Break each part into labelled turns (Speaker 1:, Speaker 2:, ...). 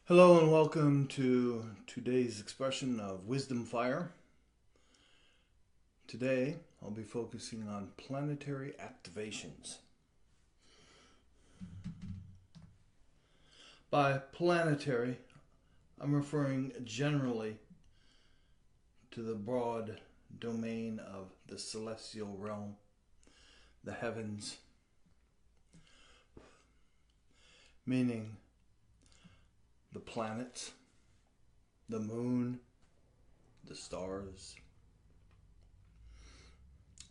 Speaker 1: Hello and welcome to today's expression of Wisdom Fire. Today I'll be focusing on planetary activations. By planetary, I'm referring generally to the broad domain of the celestial realm, the heavens, meaning the planets, the moon, the stars.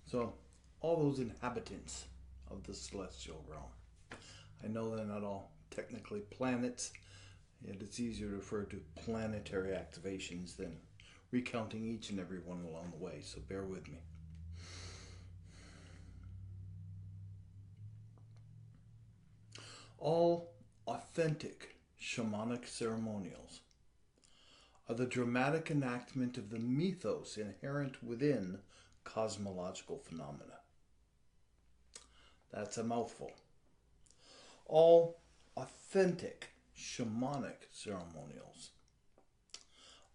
Speaker 1: So, all those inhabitants of the celestial realm. I know they're not all technically planets, yet it's easier to refer to planetary activations than recounting each and every one along the way, so bear with me. All authentic shamanic ceremonials are the dramatic enactment of the mythos inherent within cosmological phenomena. That's a mouthful. All authentic shamanic ceremonials.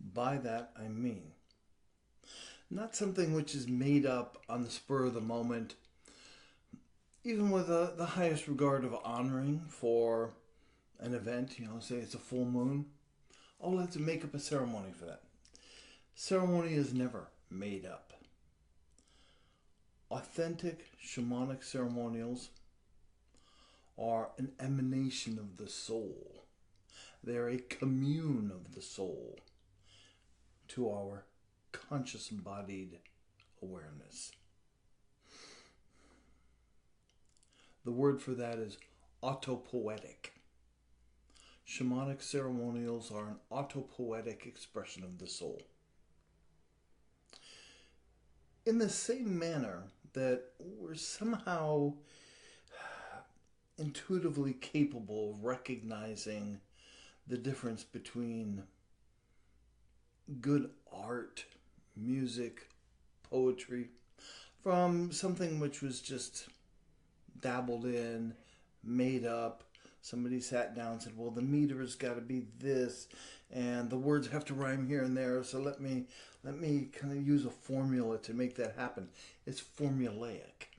Speaker 1: By that I mean not something which is made up on the spur of the moment, even with the highest regard of honoring for an event, say it's a full moon. Oh, let's make up a ceremony for that. Ceremony is never made up. Authentic shamanic ceremonials are an emanation of the soul. They're a commune of the soul to our conscious embodied awareness. The word for that is autopoetic. Shamanic ceremonials are an autopoetic expression of the soul. In the same manner that we're somehow intuitively capable of recognizing the difference between good art, music, poetry, from something which was just dabbled in, made up. Somebody sat down and said, well, the meter has got to be this, and the words have to rhyme here and there, so let me kind of use a formula to make that happen. It's formulaic.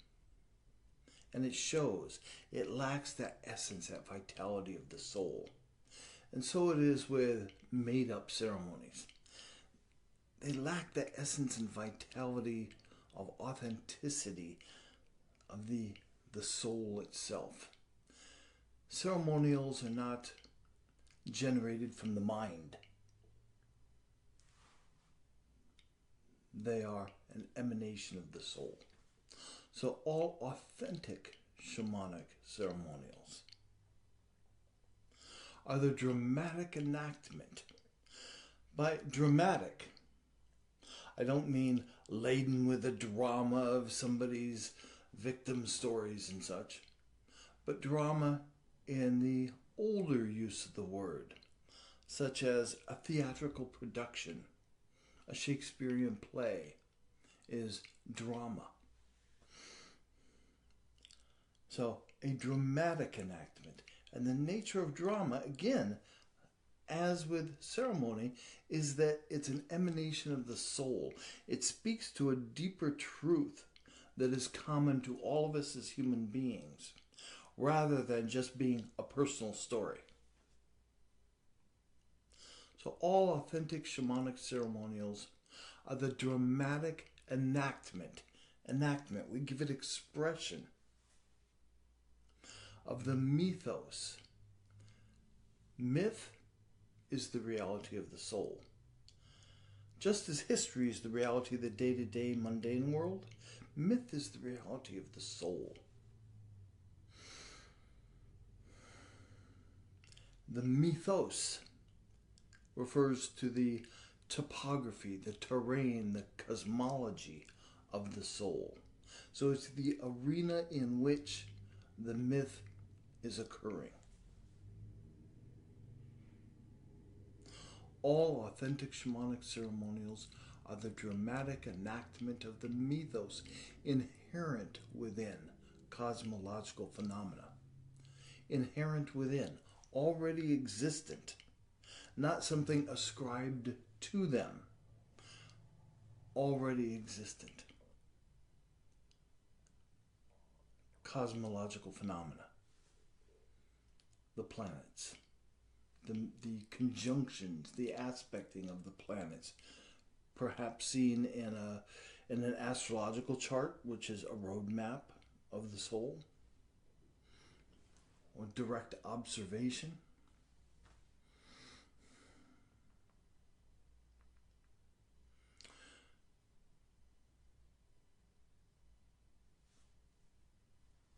Speaker 1: And it shows. It lacks that essence, that vitality of the soul. And so it is with made-up ceremonies. They lack the essence and vitality of authenticity of the soul itself. Ceremonials are not generated from the mind. They are an emanation of the soul. So all authentic shamanic ceremonials are the dramatic enactment. By dramatic, I don't mean laden with the drama of somebody's victim stories and such, but drama in the older use of the word, such as a theatrical production, a Shakespearean play, is drama. So, a dramatic enactment. And the nature of drama, again, as with ceremony, is that it's an emanation of the soul. It speaks to a deeper truth that is common to all of us as human beings, rather than just being a personal story. So all authentic shamanic ceremonials are the dramatic enactment. We give it expression of the mythos. Myth is the reality of the soul. Just as history is the reality of the day-to-day mundane world, myth is the reality of the soul. The mythos refers to the topography, the terrain, the cosmology of the soul. So it's the arena in which the myth is occurring. All authentic shamanic ceremonials are the dramatic enactment of the mythos inherent within cosmological phenomena. Inherent within, already existent. not something ascribed to them, already existent. Cosmological phenomena, the planets, the conjunctions, the aspecting of the planets, perhaps seen in an astrological chart, which is a roadmap of the soul, or direct observation.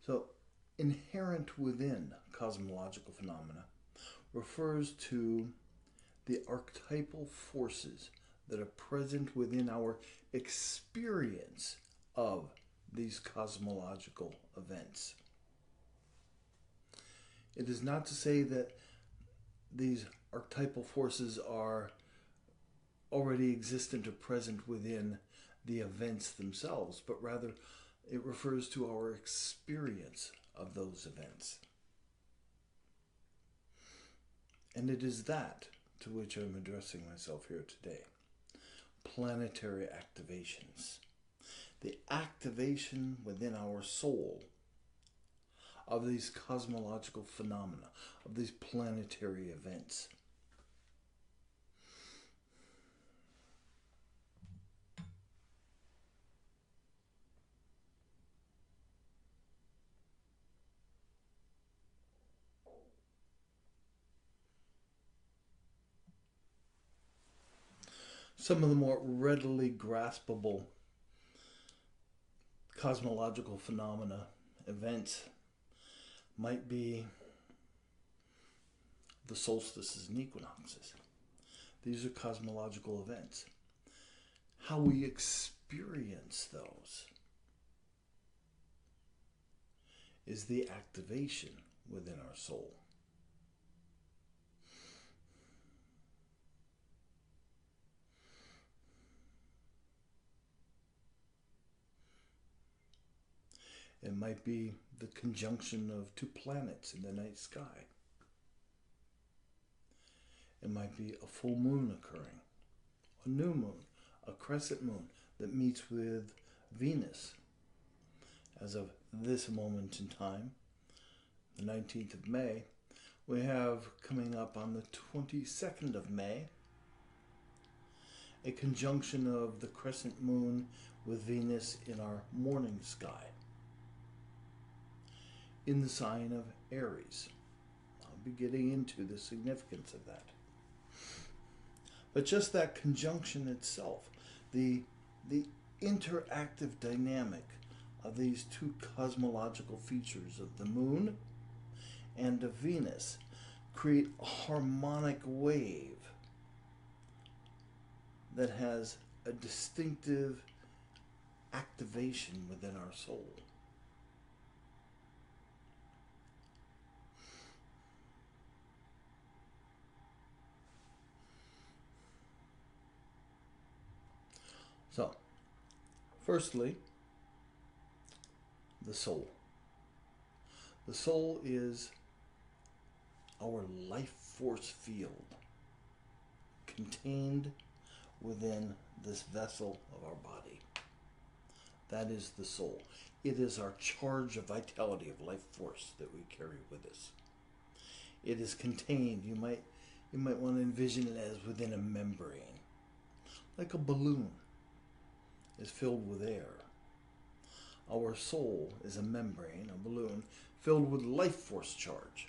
Speaker 1: So, inherent within cosmological phenomena refers to the archetypal forces that are present within our experience of these cosmological events. It is not to say that these archetypal forces are already existent or present within the events themselves, but rather it refers to our experience of those events. And it is that to which I'm addressing myself here today. Planetary activations. The activation within our soul of these cosmological phenomena, of these planetary events. Some of the more readily graspable cosmological phenomena, events, might be the solstices and equinoxes. These are cosmological events. How we experience those is the activation within our soul. It might be the conjunction of two planets in the night sky. It might be a full moon occurring, a new moon, a crescent moon that meets with Venus. As of this moment in time, the 19th of May, we have coming up on the 22nd of May, a conjunction of the crescent moon with Venus in our morning sky, in the sign of Aries. I'll be getting into the significance of that. But just that conjunction itself, the interactive dynamic of these two cosmological features of the moon and of Venus, create a harmonic wave that has a distinctive activation within our soul. So, firstly, the soul. The soul is our life force field contained within this vessel of our body. That is the soul. It is our charge of vitality, of life force that we carry with us. It is contained, you might want to envision it as within a membrane, like a balloon is filled with air. Our soul is a membrane, a balloon, filled with life force charge.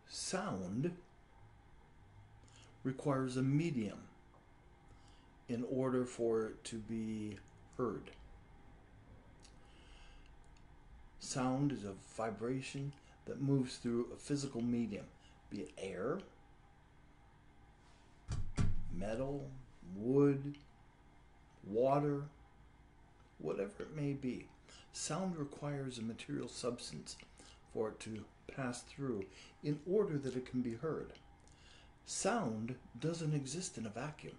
Speaker 1: Sound requires a medium in order for it to be heard. Sound is a vibration that moves through a physical medium, be it air, metal, wood, water, whatever it may be. Sound requires a material substance for it to pass through in order that it can be heard. Sound doesn't exist in a vacuum.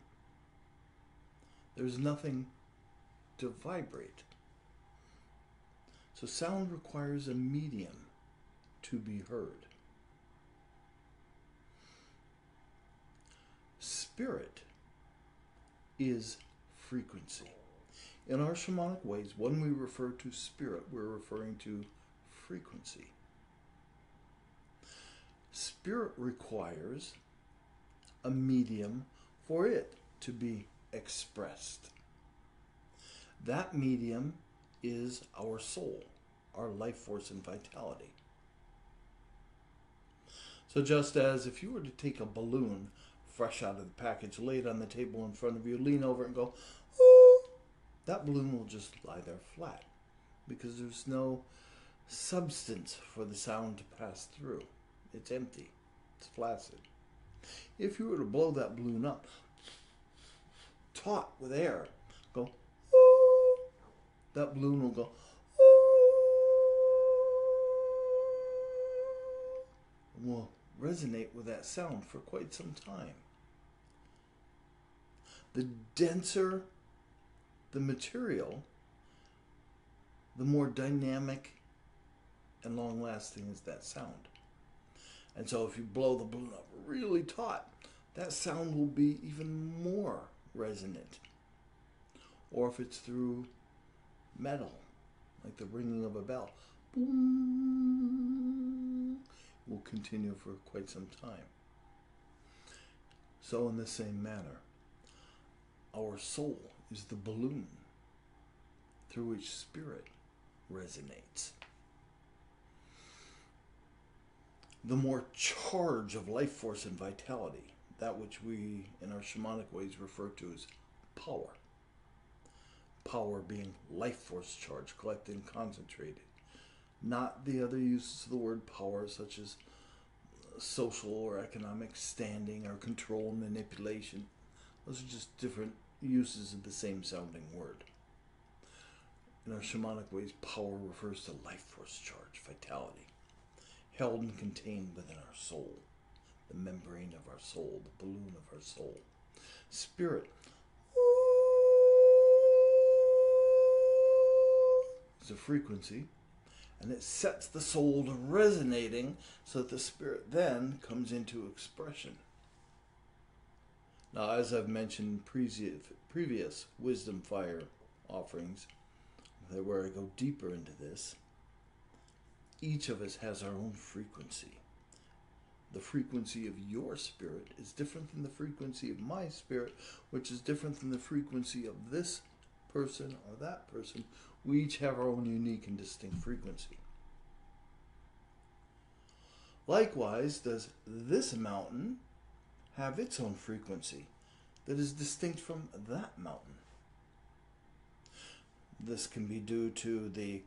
Speaker 1: There's nothing to vibrate. So sound requires a medium to be heard. Spirit is frequency. In our shamanic ways, when we refer to spirit, we're referring to frequency. Spirit requires a medium for it to be expressed. That medium is our soul, our life force and vitality. So just as if you were to take a balloon fresh out of the package, lay it on the table in front of you, lean over it and go, "Ooh," that balloon will just lie there flat because there's no substance for the sound to pass through. It's empty. It's flaccid. If you were to blow that balloon up, taut with air, go, "Ooh," that balloon will go, "Ooh," and will resonate with that sound for quite some time. The denser the material, the more dynamic and long-lasting is that sound. And so if you blow the balloon up really taut, that sound will be even more resonant. Or if it's through metal, like the ringing of a bell, boom, will continue for quite some time. So in the same manner, our soul is the balloon through which spirit resonates. The more charge of life force and vitality, that which we in our shamanic ways refer to as power. Power being life force charge, collected and concentrated. Not the other uses of the word power, such as social or economic standing or control and manipulation. Those are just different uses of the same sounding word. In our shamanic ways, power refers to life force charge, vitality, held and contained within our soul, the membrane of our soul, the balloon of our soul. Spirit is a frequency, and it sets the soul to resonating so that the spirit then comes into expression. Now, as I've mentioned in previous Wisdom Fire offerings, where I go deeper into this, each of us has our own frequency. The frequency of your spirit is different than the frequency of my spirit, which is different than the frequency of this person or that person. We each have our own unique and distinct frequency. Likewise, does this mountain have its own frequency that is distinct from that mountain? This can be due to the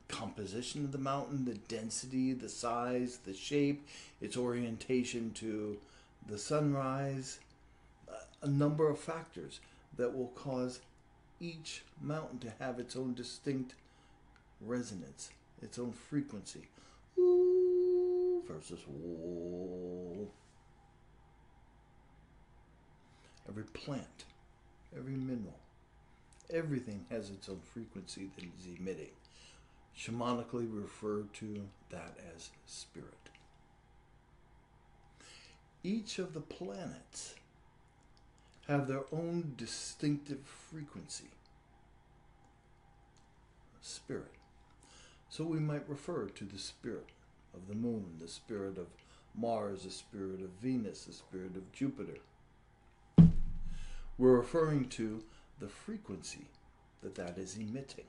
Speaker 1: composition of the mountain, the density, the size, the shape, its orientation to the sunrise, a number of factors that will cause each mountain to have its own distinct resonance, its own frequency. Ooh versus whoa. Every plant, every mineral, everything has its own frequency that is emitting. Shamanically, we refer to that as spirit. Each of the planets have their own distinctive frequency, spirit. So we might refer to the spirit of the moon, the spirit of Mars, the spirit of Venus, the spirit of Jupiter. We're referring to the frequency that is emitting.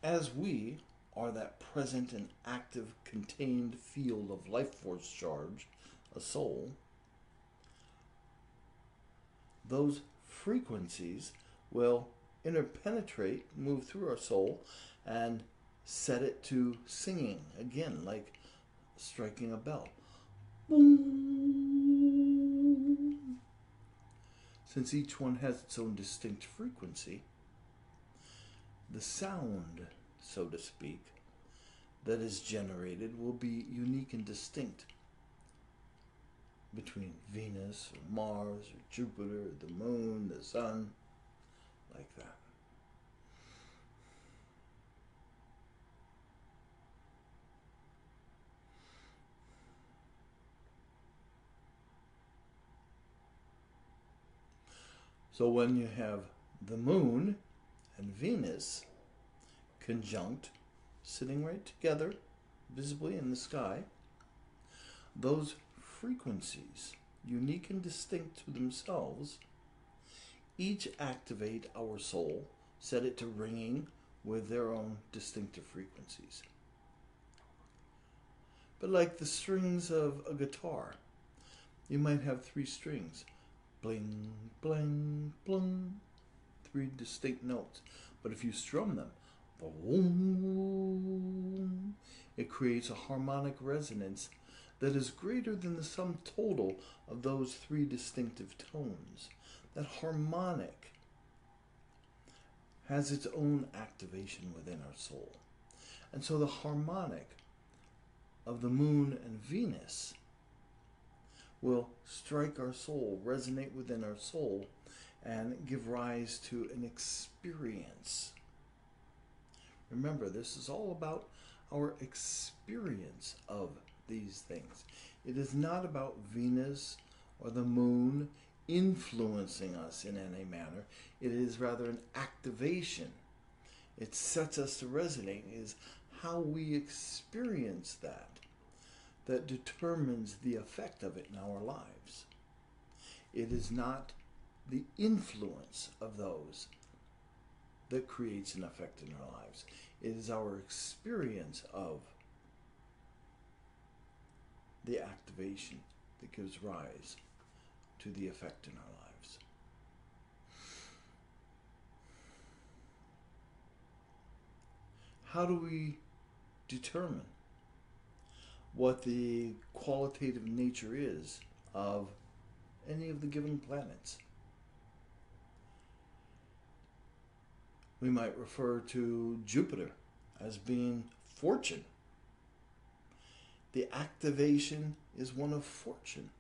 Speaker 1: As we are that present and active contained field of life force charge, a soul, those frequencies will interpenetrate, move through our soul, and set it to singing, again, like striking a bell. Boom. Since each one has its own distinct frequency, the sound, so to speak, that is generated will be unique and distinct between Venus or Mars or Jupiter, the moon, the sun. like that. So when you have the moon and Venus conjunct, sitting right together, visibly in the sky, those frequencies, unique and distinct to themselves, each activate our soul, set it to ringing with their own distinctive frequencies. But like the strings of a guitar, you might have 3 strings. Bling, bling, bling. 3 distinct notes. But if you strum them, boom, it creates a harmonic resonance that is greater than the sum total of those 3 distinctive tones. That harmonic has its own activation within our soul. And so the harmonic of the moon and Venus will strike our soul, resonate within our soul, and give rise to an experience. Remember, this is all about our experience of these things. It is not about Venus or the moon influencing us in any manner. It is rather an activation. It sets us to resonate. It is how we experience that determines the effect of it in our lives. It is not the influence of those that creates an effect in our lives. It is our experience of the activation that gives rise to the effect in our lives. How do we determine what the qualitative nature is of any of the given planets? We might refer to Jupiter as being fortune. The activation is one of fortune.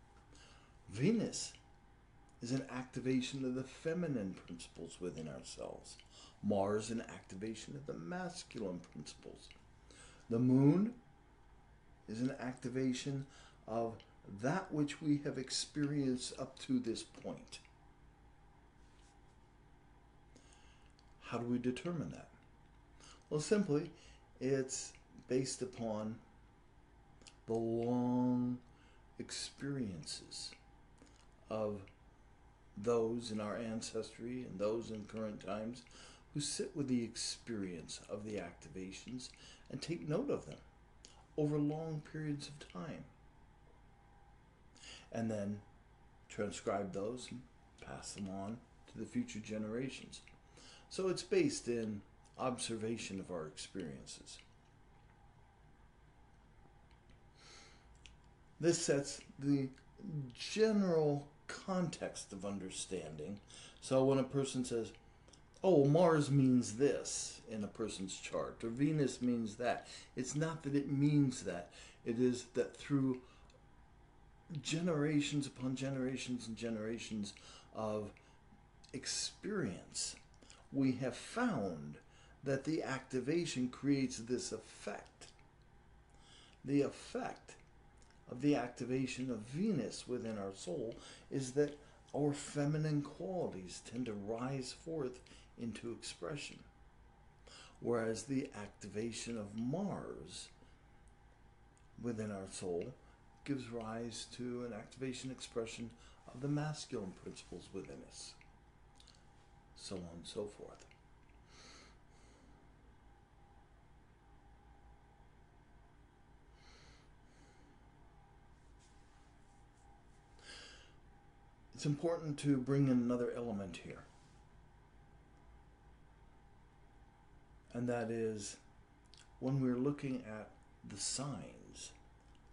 Speaker 1: Venus is an activation of the feminine principles within ourselves. Mars, an activation of the masculine principles. The moon is an activation of that which we have experienced up to this point. How do we determine that? Well, simply, it's based upon the long experiences of those in our ancestry and those in current times who sit with the experience of the activations and take note of them over long periods of time, and then transcribe those and pass them on to the future generations. So it's based in observation of our experiences. This sets the general context of understanding. So when a person says, oh, Mars means this in a person's chart, or Venus means that, it's not that it means that. It is that through generations upon generations and generations of experience, we have found that the activation creates this effect. The effect of the activation of Venus within our soul is that our feminine qualities tend to rise forth into expression, whereas the activation of Mars within our soul gives rise to an activation expression of the masculine principles within us, so on and so forth. It's important to bring in another element here, and that is when we're looking at the signs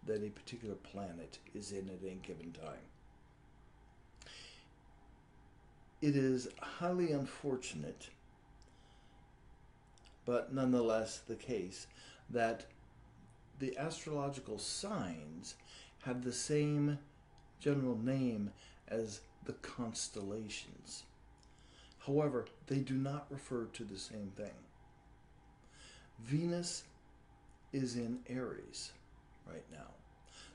Speaker 1: that a particular planet is in at any given time. It is highly unfortunate, but nonetheless the case, that the astrological signs have the same general name as the constellations. However, they do not refer to the same thing. Venus is in Aries right now.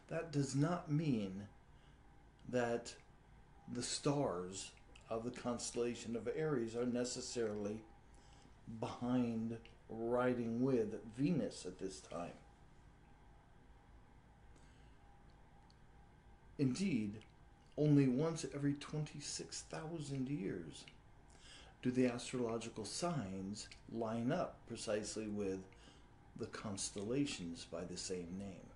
Speaker 1: That does not mean that the stars of the constellation of Aries are necessarily behind riding with Venus at this time. Indeed, only once every 26,000 years do the astrological signs line up precisely with the constellations by the same name.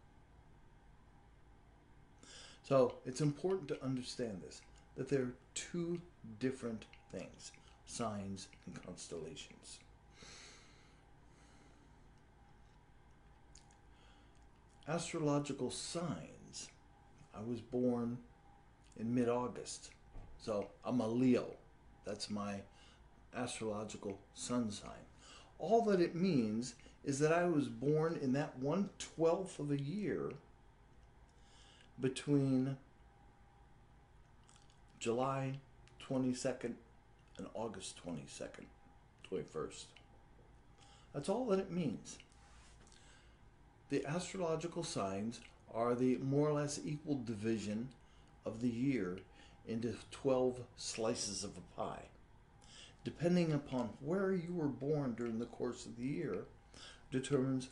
Speaker 1: So it's important to understand this, that there are two different things, signs and constellations. Astrological signs. I was born in mid-August, so I'm a Leo. That's my astrological sun sign. All that it means is that I was born in that 1/12 of a year between July 22nd and August 22nd, 21st. That's all that it means. The astrological signs are the more or less equal division of the year into 12 slices of a pie. Depending upon where you were born during the course of the year, determines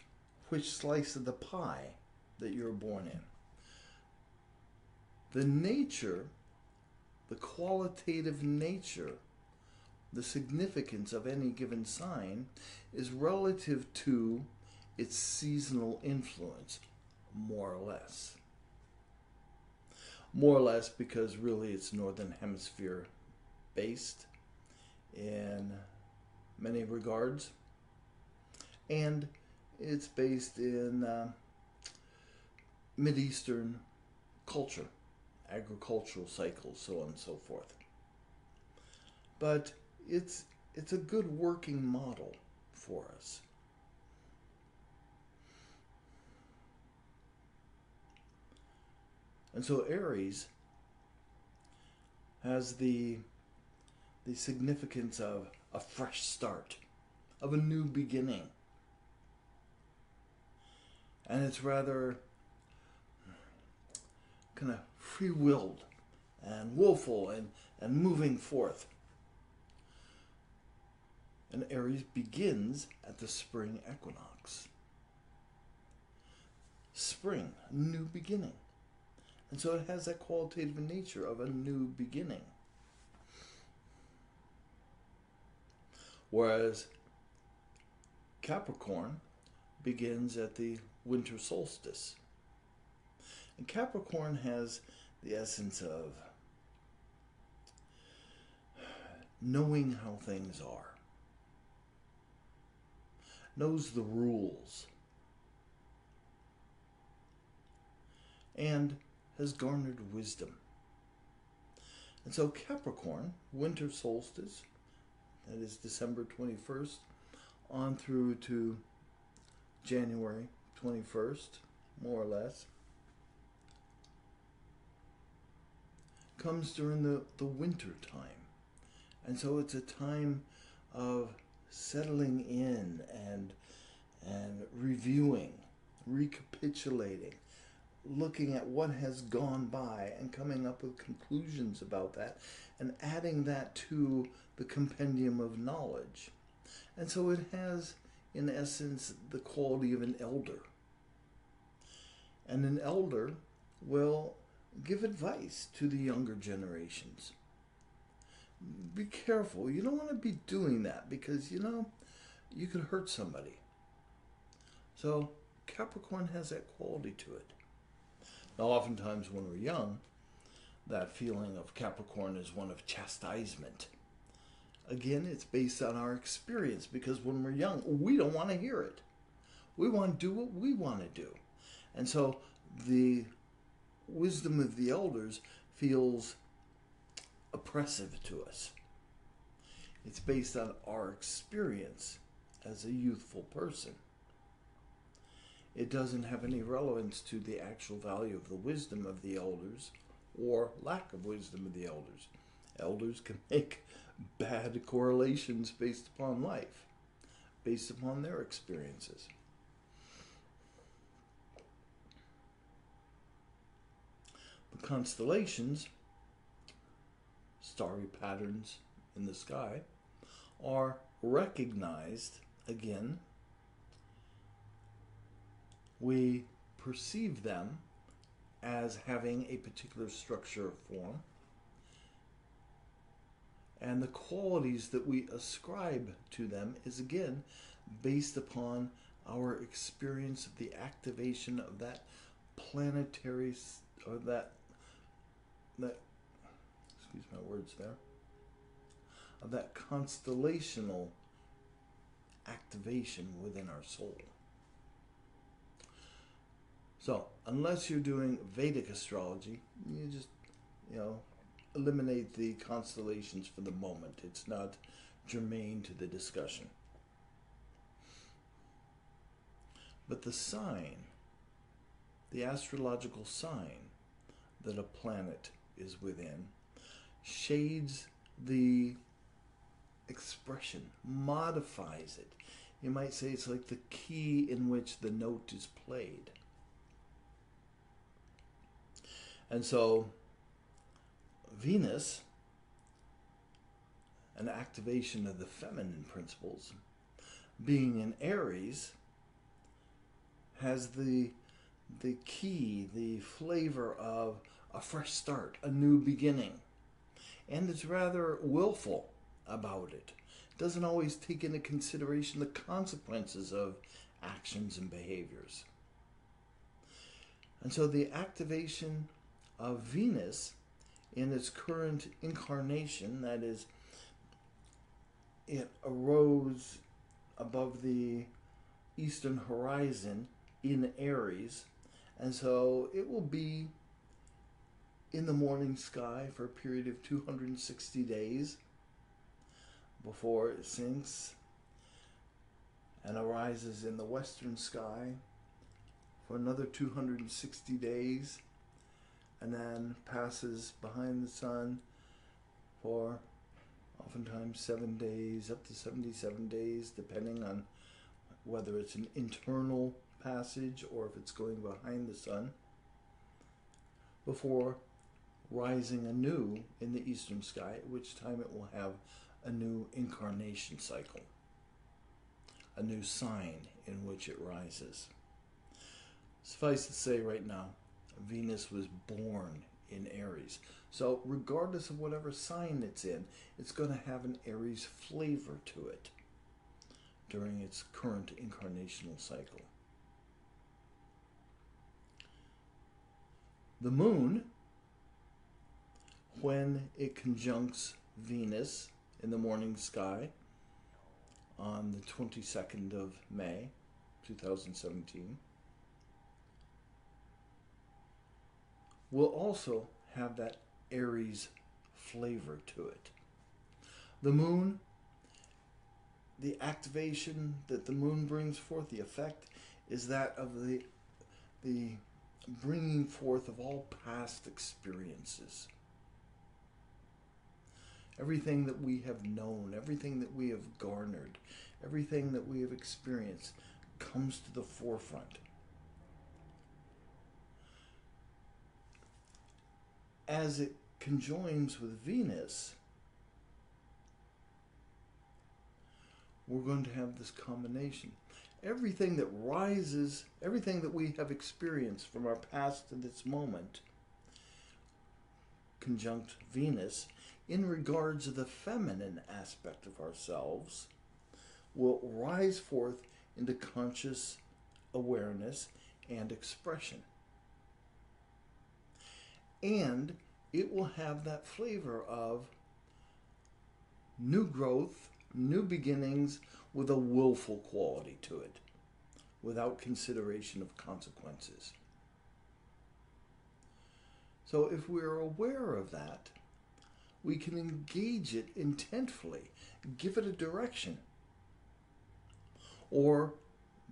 Speaker 1: which slice of the pie that you're born in. The nature, the qualitative nature, the significance of any given sign is relative to its seasonal influence, more or less. More or less because really it's Northern Hemisphere based in many regards. And it's based in Mideastern culture, agricultural cycles, so on and so forth. But it's a good working model for us. And so Aries has the significance of a fresh start, of a new beginning. And it's rather kind of free-willed and willful and moving forth. And Aries begins at the spring equinox. Spring, a new beginning. And so it has that qualitative nature of a new beginning. Whereas Capricorn begins at the winter solstice. And Capricorn has the essence of knowing how things are, knows the rules, and has garnered wisdom. And so Capricorn, winter solstice, that is December 21st, on through to January 21st, more or less, comes during the winter time. And so it's a time of settling in and reviewing, recapitulating, looking at what has gone by and coming up with conclusions about that and adding that to the compendium of knowledge. And so it has, in essence, the quality of an elder. And an elder will give advice to the younger generations. Be careful. You don't want to be doing that because, you could hurt somebody. So Capricorn has that quality to it. Now, oftentimes when we're young, that feeling of Capricorn is one of chastisement. Again, it's based on our experience because when we're young, we don't want to hear it. We want to do what we want to do. And so the wisdom of the elders feels oppressive to us. It's based on our experience as a youthful person. It doesn't have any relevance to the actual value of the wisdom of the elders or lack of wisdom of the elders. Elders can make bad correlations based upon life, based upon their experiences. The constellations, starry patterns in the sky, are recognized again. We perceive them as having a particular structure or form, and the qualities that we ascribe to them is again based upon our experience of the activation of that planetary, or that excuse my words there, of that constellational activation within our soul. So, unless you're doing Vedic astrology, you just, eliminate the constellations for the moment. It's not germane to the discussion. But the sign, the astrological sign that a planet is within, shades the expression, modifies it. You might say it's like the key in which the note is played. And so Venus, an activation of the feminine principles, being in Aries, has the key, the flavor of a fresh start, a new beginning. And it's rather willful about it. It doesn't always take into consideration the consequences of actions and behaviors. And so the activation of Venus in its current incarnation, that is, it arose above the eastern horizon in Aries, and so it will be in the morning sky for a period of 260 days before it sinks and arises in the western sky for another 260 days, and then passes behind the sun for oftentimes 7 days, up to 77 days, depending on whether it's an internal passage or if it's going behind the sun, before rising anew in the eastern sky, at which time it will have a new incarnation cycle, a new sign in which it rises. Suffice to say right now, Venus was born in Aries. So regardless of whatever sign it's in, it's going to have an Aries flavor to it during its current incarnational cycle. The moon, when it conjuncts Venus in the morning sky on the 22nd of May, 2017, will also have that Aries flavor to it. The moon, the activation that the moon brings forth, the effect, is that of the bringing forth of all past experiences. Everything that we have known, everything that we have garnered, everything that we have experienced comes to the forefront. As it conjoins with Venus, we're going to have this combination. Everything that rises, everything that we have experienced from our past to this moment, conjunct Venus, in regards to the feminine aspect of ourselves, will rise forth into conscious awareness and expression. And it will have that flavor of new growth, new beginnings, with a willful quality to it, without consideration of consequences. So if we're aware of that, we can engage it intentfully, give it a direction, or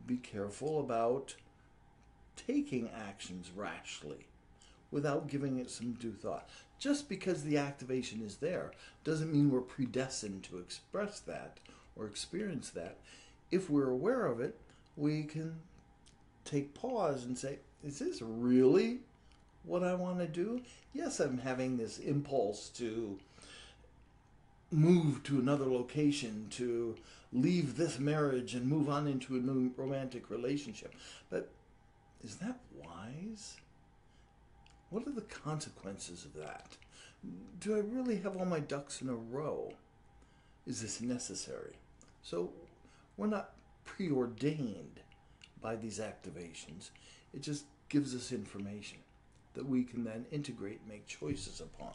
Speaker 1: be careful about taking actions rashly without giving it some due thought. Just because the activation is there doesn't mean we're predestined to express that or experience that. If we're aware of it, we can take pause and say, is this really what I want to do? Yes, I'm having this impulse to move to another location, to leave this marriage and move on into a new romantic relationship. But is that wise? What are the consequences of that? Do I really have all my ducks in a row? Is this necessary? So we're not preordained by these activations. It just gives us information that we can then integrate and make choices upon.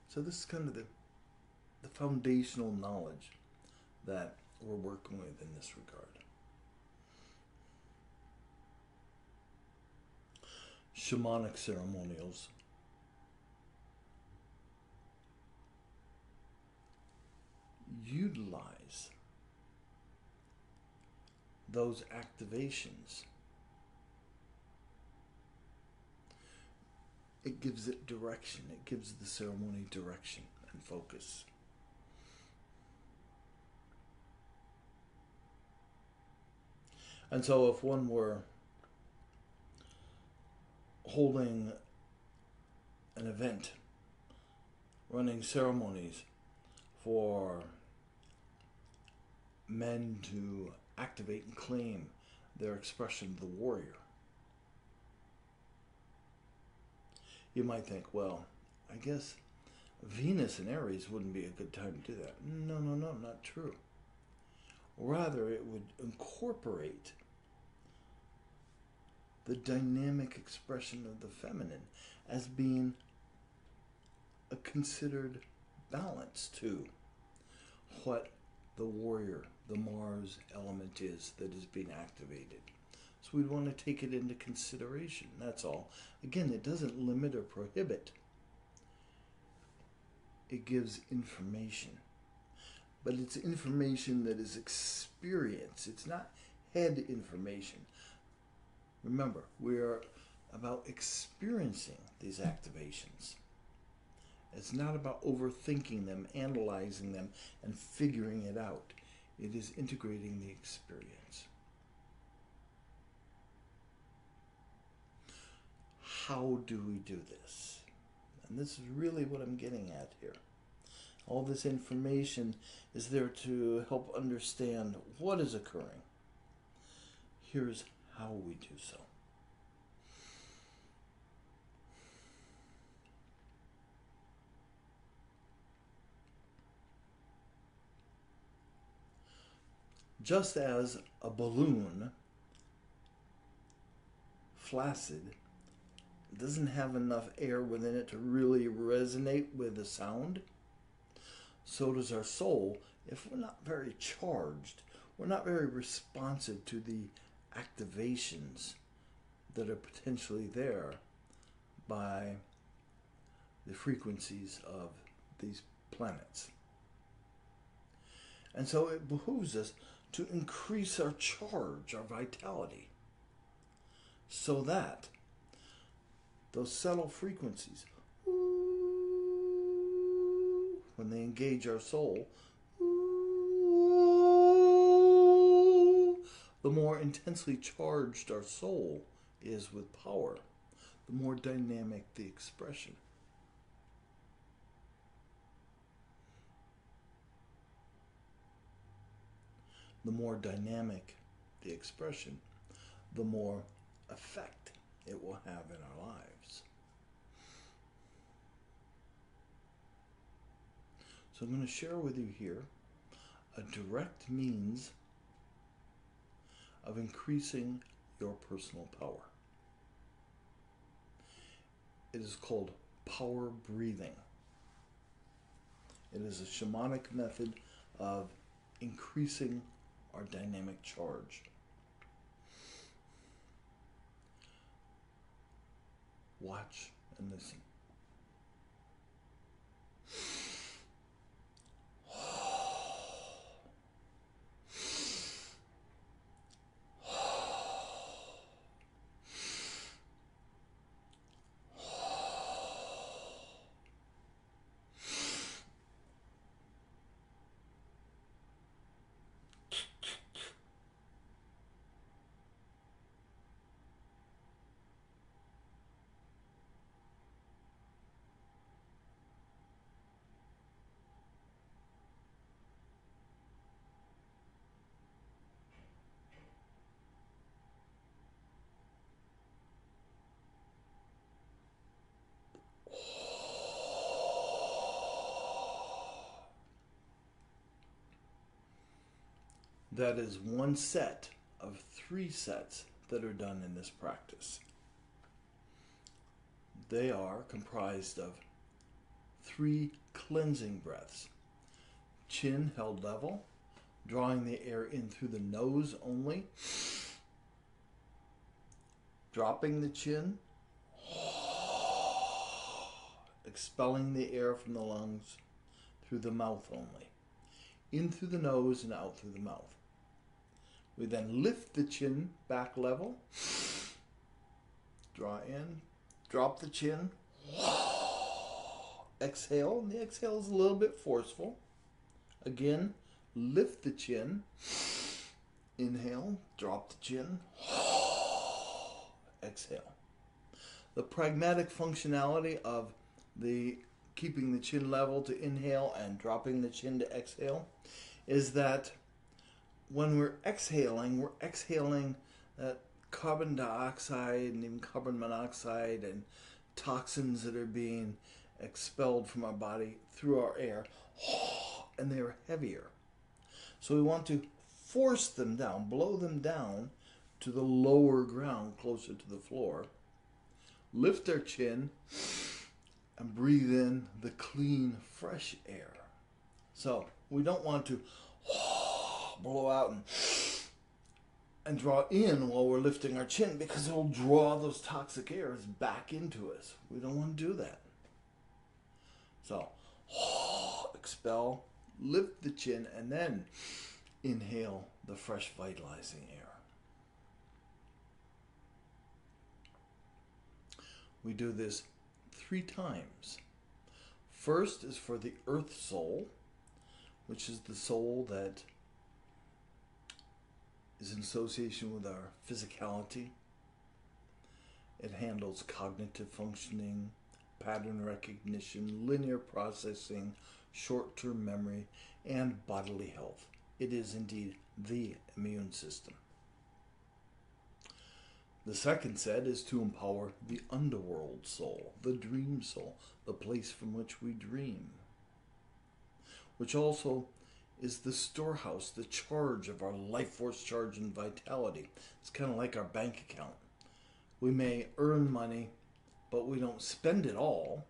Speaker 1: So this is kind of the foundational knowledge that we're working with in this regard. Shamanic ceremonials utilize those activations. It gives it direction. It gives the ceremony direction and focus. And so if one were holding an event, running ceremonies for men to activate and claim their expression of the warrior, you might think, well, I guess Venus and Aries wouldn't be a good time to do that. No, not true. Rather, it would incorporate the dynamic expression of the feminine as being a considered balance to what the warrior, the Mars element is that is being activated. So we'd want to take it into consideration, that's all. Again, it doesn't limit or prohibit. It gives information. But it's information that is experience. It's not head information. Remember, we are about experiencing these activations. It's not about overthinking them, analyzing them, and figuring it out. It is integrating the experience. How do we do this? And this is really what I'm getting at here. All this information is there to help understand what is occurring. Here's how we do so. Just as a balloon, flaccid, doesn't have enough air within it to really resonate with the sound, so does our soul. If we're not very charged, we're not very responsive to the activations that are potentially there by the frequencies of these planets. And so it behooves us to increase our charge, our vitality, so that those subtle frequencies, when they engage our soul, the more intensely charged our soul is with power, the more dynamic the expression. The more dynamic the expression, the more effect it will have in our lives. So I'm going to share with you here a direct means of increasing your personal power. It is called power breathing. It is a shamanic method of increasing our dynamic charge. Watch and listen. That is one set of 3 sets that are done in this practice. They are comprised of 3 cleansing breaths. Chin held level, drawing the air in through the nose only, dropping the chin, expelling the air from the lungs through the mouth only, in through the nose and out through the mouth. We then lift the chin back level, draw in, drop the chin, exhale, and the exhale is a little bit forceful. Again, lift the chin, inhale, drop the chin, exhale. The pragmatic functionality of the keeping the chin level to inhale and dropping the chin to exhale is that when we're exhaling that carbon dioxide and even carbon monoxide and toxins that are being expelled from our body through our air, and they're heavier. So we want to force them down, blow them down to the lower ground closer to the floor. Lift our chin and breathe in the clean, fresh air. So we don't want to blow out and draw in while we're lifting our chin, because it will draw those toxic airs back into us. We don't want to do that. So expel, lift the chin, and then inhale the fresh, vitalizing air. We do this 3 times. First is for the earth soul, which is the soul that is in association with our physicality. It handles cognitive functioning, pattern recognition, linear processing, short-term memory, and bodily health. It is indeed the immune system. The second set is to empower the underworld soul, the dream soul, the place from which we dream, which also is the storehouse, the charge of our life force charge and vitality. It's kind of like our bank account. We may earn money, but we don't spend it all.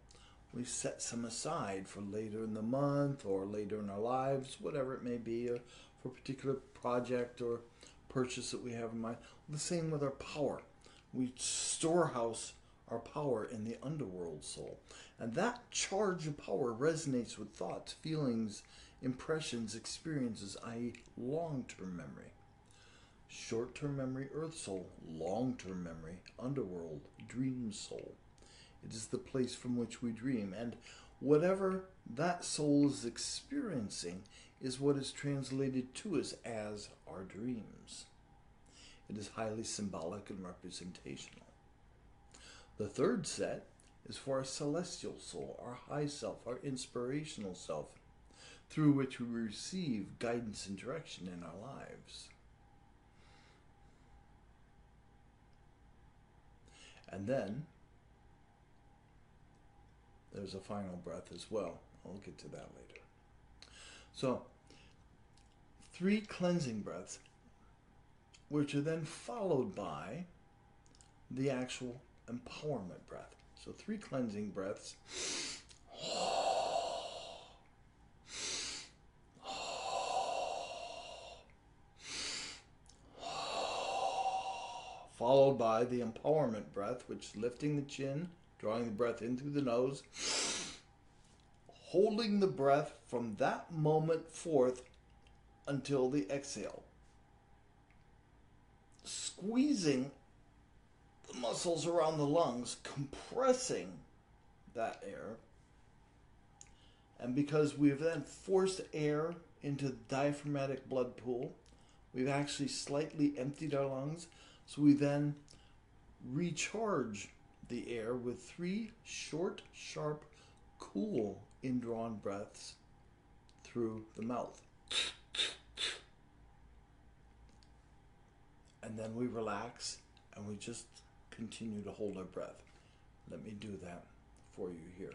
Speaker 1: We set some aside for later in the month or later in our lives, whatever it may be, or for a particular project or purchase that we have in mind. The same with our power. We storehouse our power in the underworld soul. And that charge of power resonates with thoughts, feelings, impressions, experiences, i.e. long-term memory. Short-term memory, earth soul. Long-term memory, underworld, dream soul. It is the place from which we dream. And whatever that soul is experiencing is what is translated to us as our dreams. It is highly symbolic and representational. The third set is for our celestial soul, our high self, our inspirational self, through which we receive guidance and direction in our lives. And then there's a final breath as well. I'll get to that later. So, 3 cleansing breaths, which are then followed by the actual empowerment breath. So 3 cleansing breaths. Followed by the empowerment breath, which is lifting the chin, drawing the breath in through the nose, holding the breath from that moment forth until the exhale. Squeezing the muscles around the lungs, compressing that air. And because we've then forced air into the diaphragmatic blood pool, we've actually slightly emptied our lungs. So we then recharge the air with 3 short, sharp, cool indrawn breaths through the mouth. And then we relax and we just continue to hold our breath. Let me do that for you here.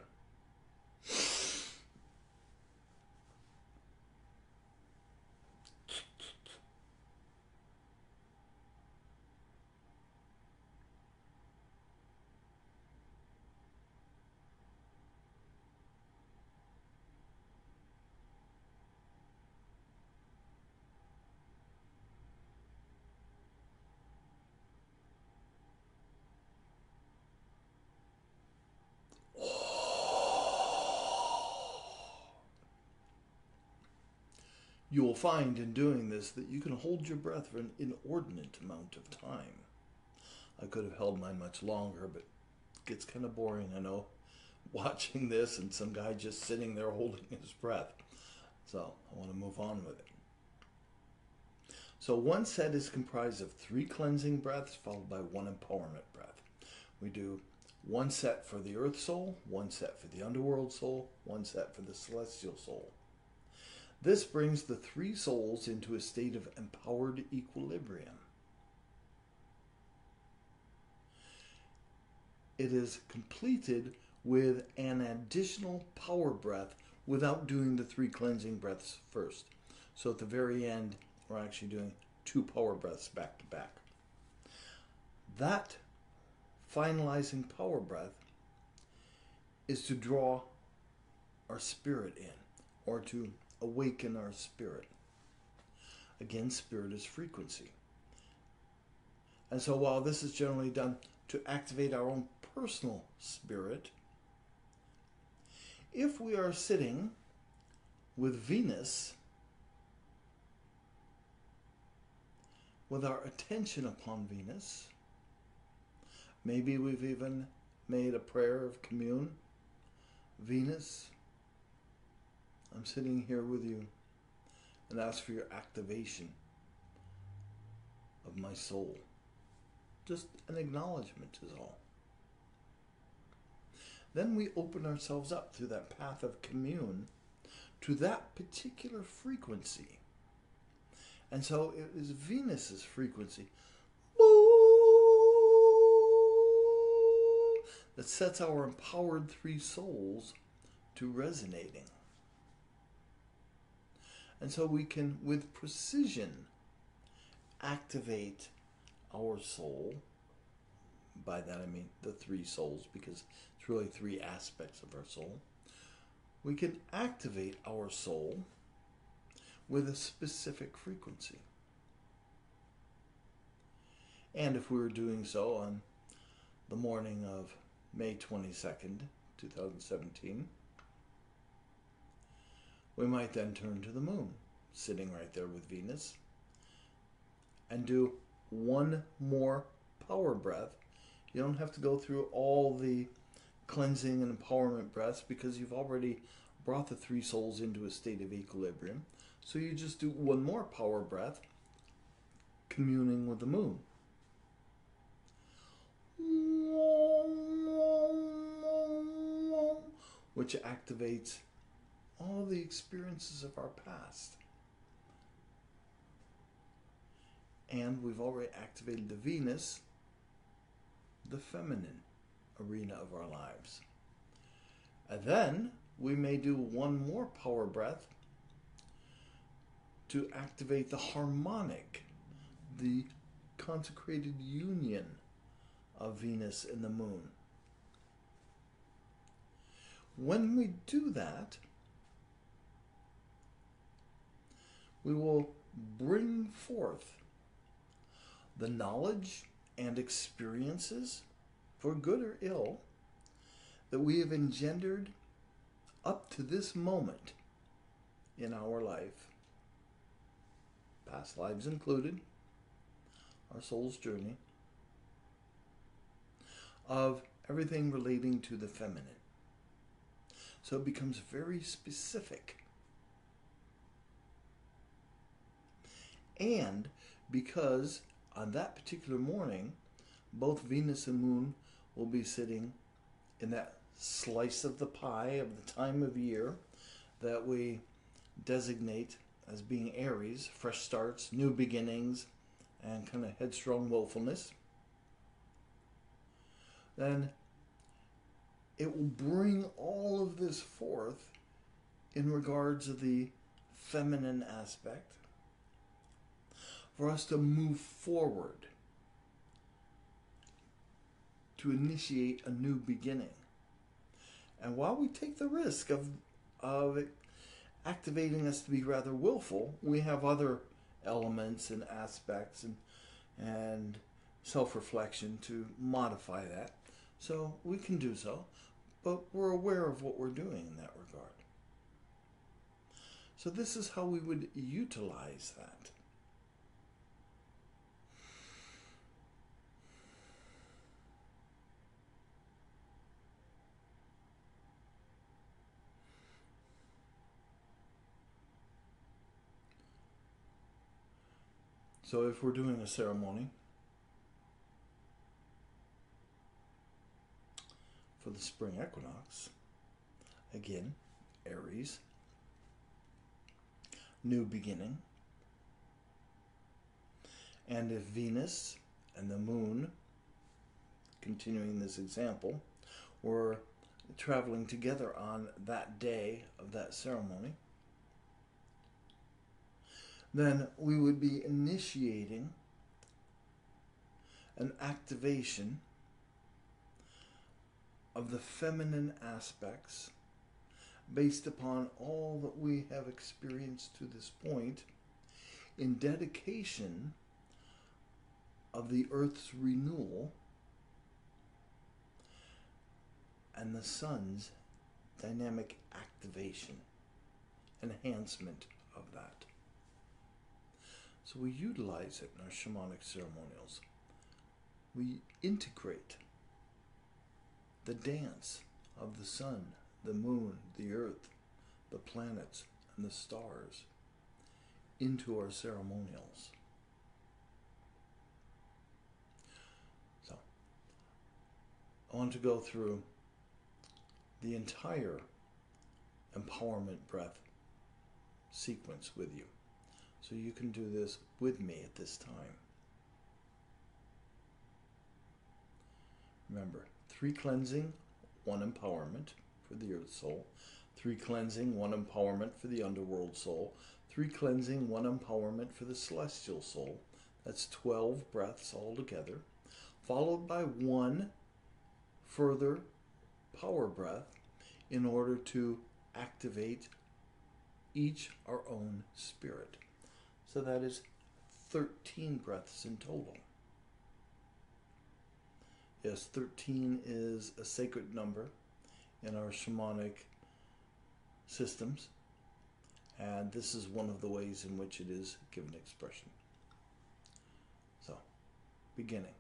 Speaker 1: You will find in doing this that you can hold your breath for an inordinate amount of time. I could have held mine much longer, but it gets kind of boring, I know, watching this and some guy just sitting there holding his breath. So I want to move on with it. So one set is comprised of 3 cleansing breaths followed by 1 empowerment breath. We do 1 set for the earth soul, 1 set for the underworld soul, 1 set for the celestial soul. This brings the 3 souls into a state of empowered equilibrium. It is completed with an additional power breath without doing the 3 cleansing breaths first. So at the very end, we're actually doing 2 power breaths back to back. That finalizing power breath is to draw our spirit in, or to awaken our spirit. Again, spirit is frequency. And so while this is generally done to activate our own personal spirit, if we are sitting with Venus, with our attention upon Venus, maybe we've even made a prayer of commune. Venus, I'm sitting here with you and ask for your activation of my soul. Just an acknowledgement is all. Then we open ourselves up through that path of commune to that particular frequency. And so it is Venus's frequency that sets our empowered 3 souls to resonating. And so we can, with precision, activate our soul. By that I mean the 3 souls, because it's really 3 aspects of our soul. We can activate our soul with a specific frequency. And if we were doing so on the morning of May 22nd, 2017, we might then turn to the moon, sitting right there with Venus, and do 1 more power breath. You don't have to go through all the cleansing and empowerment breaths because you've already brought the 3 souls into a state of equilibrium. So you just do 1 more power breath, communing with the moon. Which activates all the experiences of our past. And we've already activated the Venus, the feminine arena of our lives. And then we may do 1 more power breath to activate the harmonic, the consecrated union of Venus and the moon. When we do that, we will bring forth the knowledge and experiences, for good or ill, that we have engendered up to this moment in our life, past lives included, our soul's journey, of everything relating to the feminine. So it becomes very specific. And because on that particular morning, both Venus and Moon will be sitting in that slice of the pie of the time of year that we designate as being Aries, fresh starts, new beginnings, and kind of headstrong willfulness, then it will bring all of this forth in regards to the feminine aspect for us to move forward, to initiate a new beginning. And while we take the risk of it activating us to be rather willful, we have other elements and aspects and self-reflection to modify that. So we can do so, but we're aware of what we're doing in that regard. So this is how we would utilize that. So if we're doing a ceremony for the spring equinox, again, Aries, new beginning, and if Venus and the moon, continuing this example, were traveling together on that day of that ceremony, then we would be initiating an activation of the feminine aspects based upon all that we have experienced to this point in dedication of the Earth's renewal and the sun's dynamic activation, enhancement of that. So we utilize it in our shamanic ceremonials. We integrate the dance of the sun, the moon, the earth, the planets, and the stars into our ceremonials. So I want to go through the entire empowerment breath sequence with you. So you can do this with me at this time. Remember, 3 cleansing, 1 empowerment for the earth soul, 3 cleansing, 1 empowerment for the underworld soul, 3 cleansing, 1 empowerment for the celestial soul. That's 12 breaths altogether, followed by 1 further power breath in order to activate each our own spirit. So that is 13 breaths in total. Yes, 13 is a sacred number in our shamanic systems, and this is one of the ways in which it is given expression. So, beginning.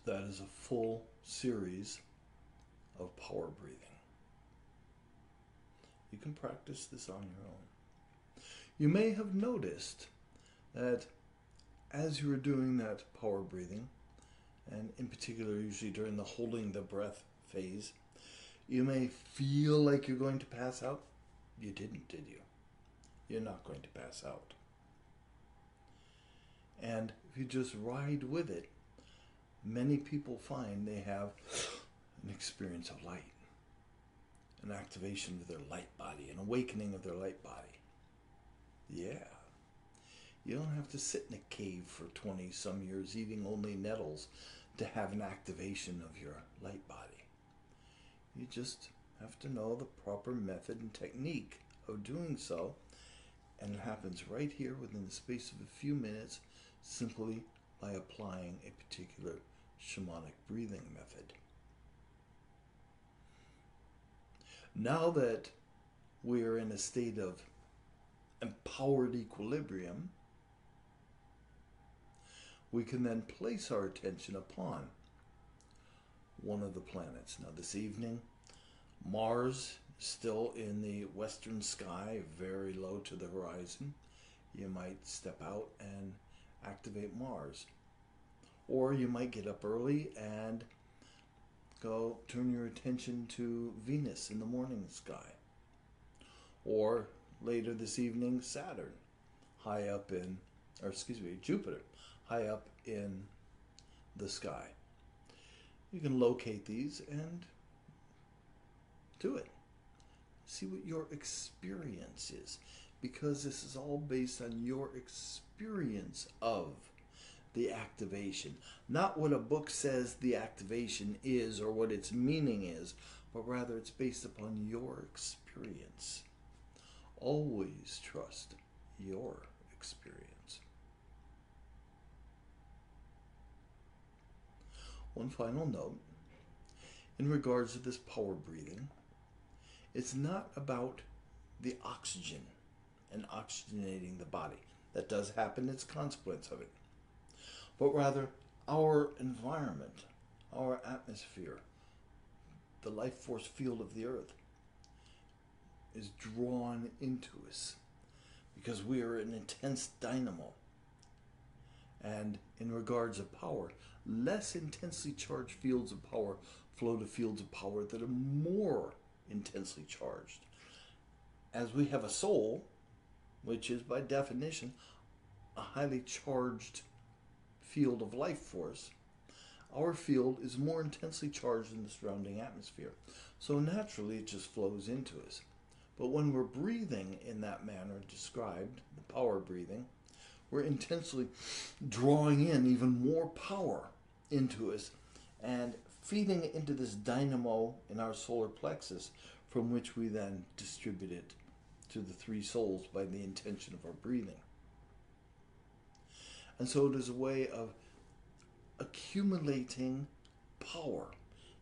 Speaker 1: So that is a full series of power breathing. You can practice this on your own. You may have noticed that as you were doing that power breathing, and in particular usually during the holding the breath phase, you may feel like you're going to pass out. You didn't, did you? You're not going to pass out. And if you just ride with it, many people find they have an experience of light, an activation of their light body, an awakening of their light body. Yeah. You don't have to sit in a cave for 20 some years eating only nettles to have an activation of your light body. You just have to know the proper method and technique of doing so, and it happens right here within the space of a few minutes simply by applying a particular shamanic breathing method. Now that we're in a state of empowered equilibrium, we can then place our attention upon one of the planets. Now this evening, Mars is still in the western sky, very low to the horizon. You might step out and activate Mars. Or you might get up early and go turn your attention to Venus in the morning sky. Or later this evening, Saturn, Jupiter, high up in the sky. You can locate these and do it. See what your experience is, because this is all based on your experience of the activation. Not what a book says the activation is or what its meaning is, but rather it's based upon your experience. Always trust your experience. One final note in regards to this power breathing. It's not about the oxygen and oxygenating the body. That does happen, it's a consequence of it. But rather our environment, our atmosphere, the life force field of the earth is drawn into us because we are an intense dynamo. And in regards of power, less intensely charged fields of power flow to fields of power that are more intensely charged. As we have a soul, which is by definition a highly charged field of life force, our field is more intensely charged than the surrounding atmosphere. So naturally it just flows into us. But when we're breathing in that manner described, the power breathing, we're intensely drawing in even more power into us and feeding it into this dynamo in our solar plexus, from which we then distribute it to the three souls by the intention of our breathing. And so it is a way of accumulating power,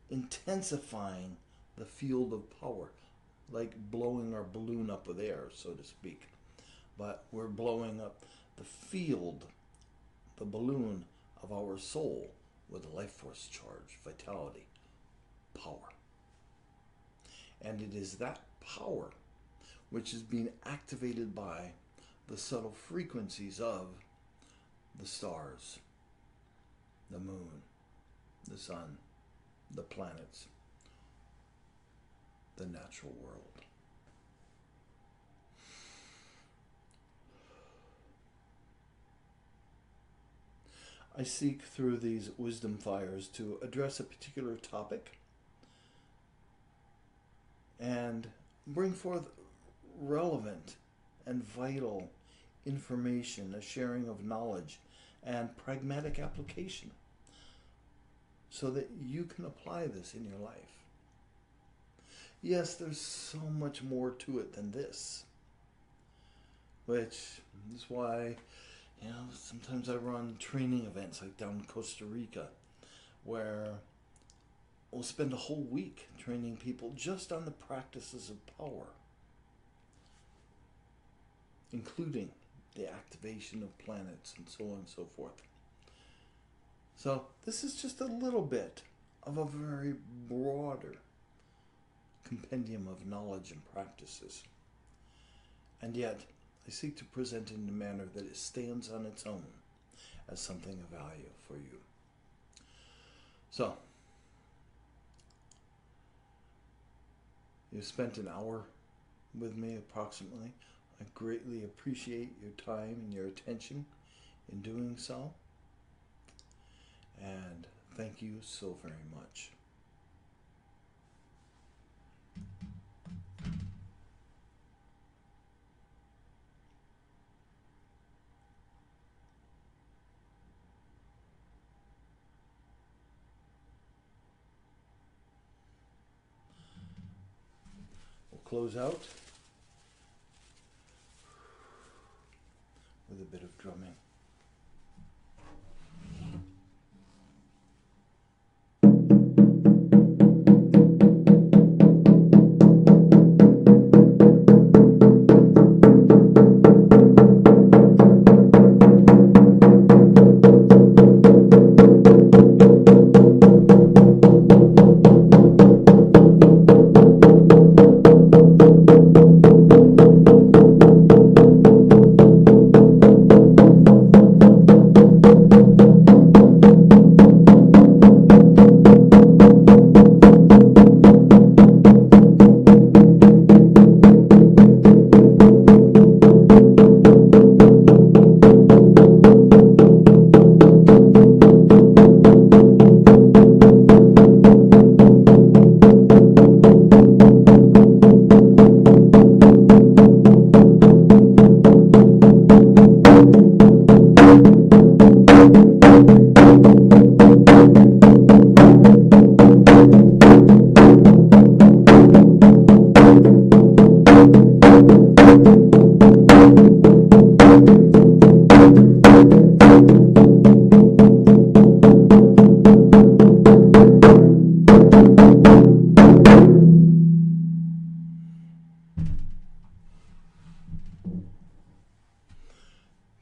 Speaker 1: intensifying the field of power, like blowing our balloon up with air, so to speak. But we're blowing up the field, the balloon of our soul with a life force charge, vitality, power. And it is that power which is being activated by the subtle frequencies of the stars, the moon, the sun, the planets, the natural world. I seek through these wisdom fires to address a particular topic and bring forth relevant and vital information, a sharing of knowledge and pragmatic application so that you can apply this in your life. Yes, there's so much more to it than this, which is why, sometimes I run training events like down in Costa Rica where we'll spend a whole week training people just on the practices of power, including the activation of planets and so on and so forth. So this is just a little bit of a very broader compendium of knowledge and practices. And yet, I seek to present it in a manner that it stands on its own as something of value for you. So, you've spent an hour with me approximately. I greatly appreciate your time and your attention in doing so. And thank you so very much. We'll close out with a bit of drumming.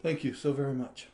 Speaker 1: Thank you so very much.